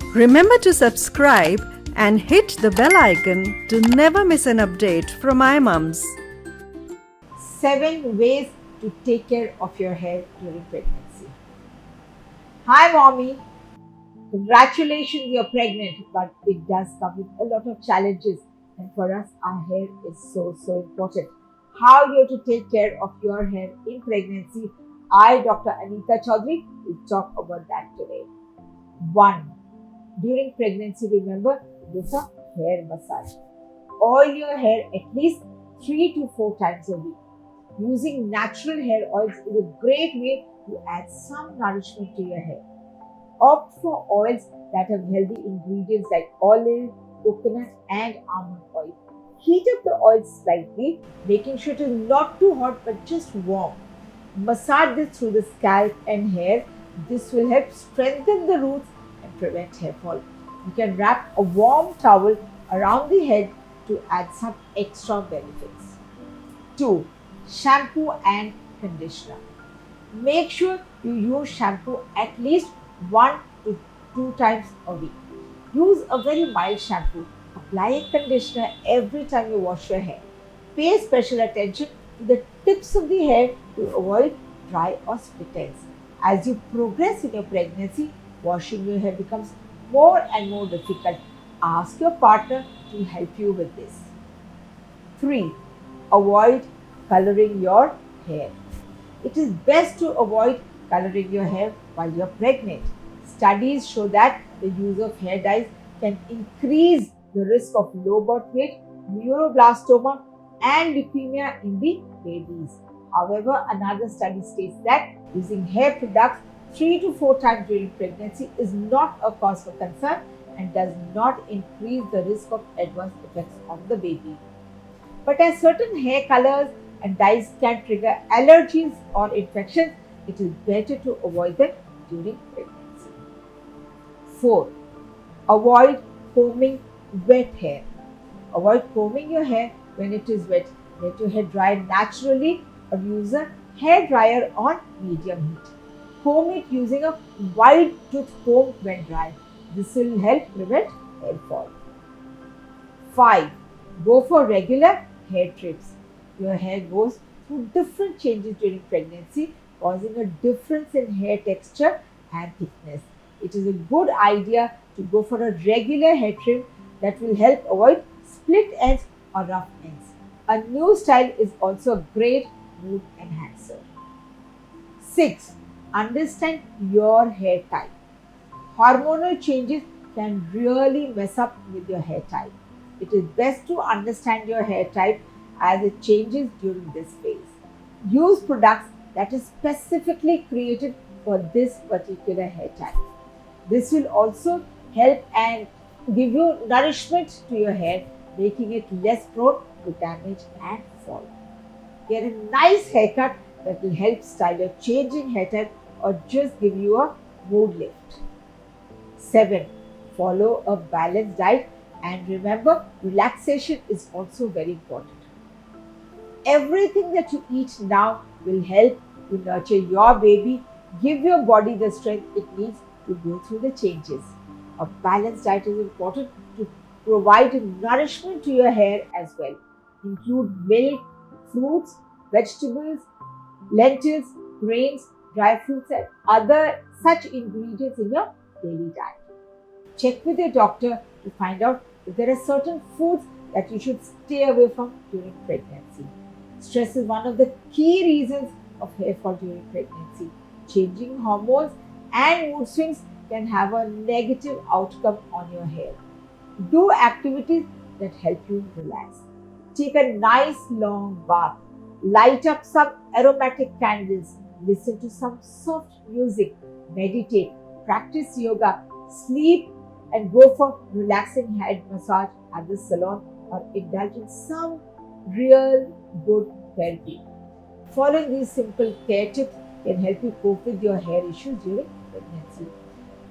Remember to subscribe and hit the bell icon to never miss an update from iMumz. 7 ways to take care of your hair during pregnancy. Hi, mommy. Congratulations, you're pregnant, but it does come with a lot of challenges. And for us, our hair is so important. How you're to take care of your hair in pregnancy, I, Dr. Anita Chaudhary, will talk about that today. 1. During pregnancy, remember, do a hair massage. Oil your hair at least 3 to 4 times a week. Using natural hair oils is a great way to add some nourishment to your hair. Opt for oils that have healthy ingredients like olive, coconut, and almond oil. Heat up the oil slightly, making sure it is not too hot but just warm. Massage this through the scalp and hair. This will help strengthen the roots and prevent hair fall. You can wrap a warm towel around the head to add some extra benefits. 2. Shampoo and conditioner. Make sure you use shampoo at least 1 to 2 times a week. Use a very mild shampoo. Apply a conditioner every time you wash your hair. Pay special attention to the tips of the hair to avoid dry or split ends. As you progress in your pregnancy, washing your hair becomes more and more difficult. Ask your partner to help you with this. 3. Avoid coloring your hair. It is best to avoid coloring your hair while you are pregnant. Studies show that the use of hair dyes can increase the risk of low birth weight, neuroblastoma, and leukemia in the babies. However, another study states that using hair products 3 to 4 times during pregnancy is not a cause for concern and does not increase the risk of adverse effects on the baby. But as certain hair colors and dyes can trigger allergies or infections, it is better to avoid them during pregnancy. 4. Avoid combing wet hair. Avoid combing your hair when it is wet. Let your hair dry naturally or use a hair dryer on medium heat. Comb it using a wide tooth comb when dry. This will help prevent hair fall. 5. Go for regular hair trims. Your hair goes through different changes during pregnancy, causing a difference in hair texture and thickness. It is a good idea to go for a regular hair trim that will help avoid split ends or rough ends. A new style is also a great mood enhancer. 6. Understand your hair type. Hormonal changes can really mess up with your hair type. It is best to understand your hair type as it changes during this phase. Use products that are specifically created for this particular hair type. This will also help and give you nourishment to your hair, making it less prone to damage and fall. Get a nice haircut that will help style your changing hair type or just give you a mood lift. 7. Follow a balanced diet, and remember, relaxation is also very important. Everything that you eat now will help to nurture your baby, give your body the strength it needs to go through the changes. A balanced diet is important to provide nourishment to your hair as well. Include milk, fruits, vegetables, lentils, grains, dry fruits, and other such ingredients in your daily diet. Check with your doctor to find out if there are certain foods that you should stay away from during pregnancy. Stress is one of the key reasons of hair fall during pregnancy. Changing hormones and mood swings can have a negative outcome on your hair. Do activities that help you relax. Take a nice long bath. Light up some aromatic candles. Listen to some soft music. Meditate. Practice yoga. Sleep and go for relaxing head massage at the salon or indulge in some real good therapy. Following these simple care tips can help you cope with your hair issues during pregnancy.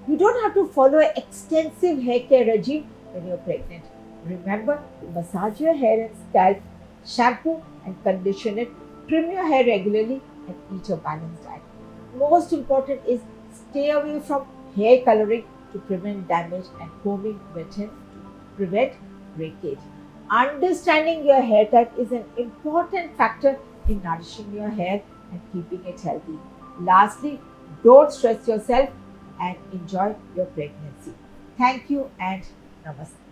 You don't have to follow an extensive hair care regime when you're pregnant. Remember to massage your hair and scalp, shampoo and condition it, trim your hair regularly, and eat a balanced diet. Most important is stay away from hair coloring to prevent damage and combing button to prevent breakage. Understanding your hair type is an important factor in nourishing your hair and keeping it healthy. Lastly, don't stress yourself and enjoy your pregnancy. Thank you and namaste.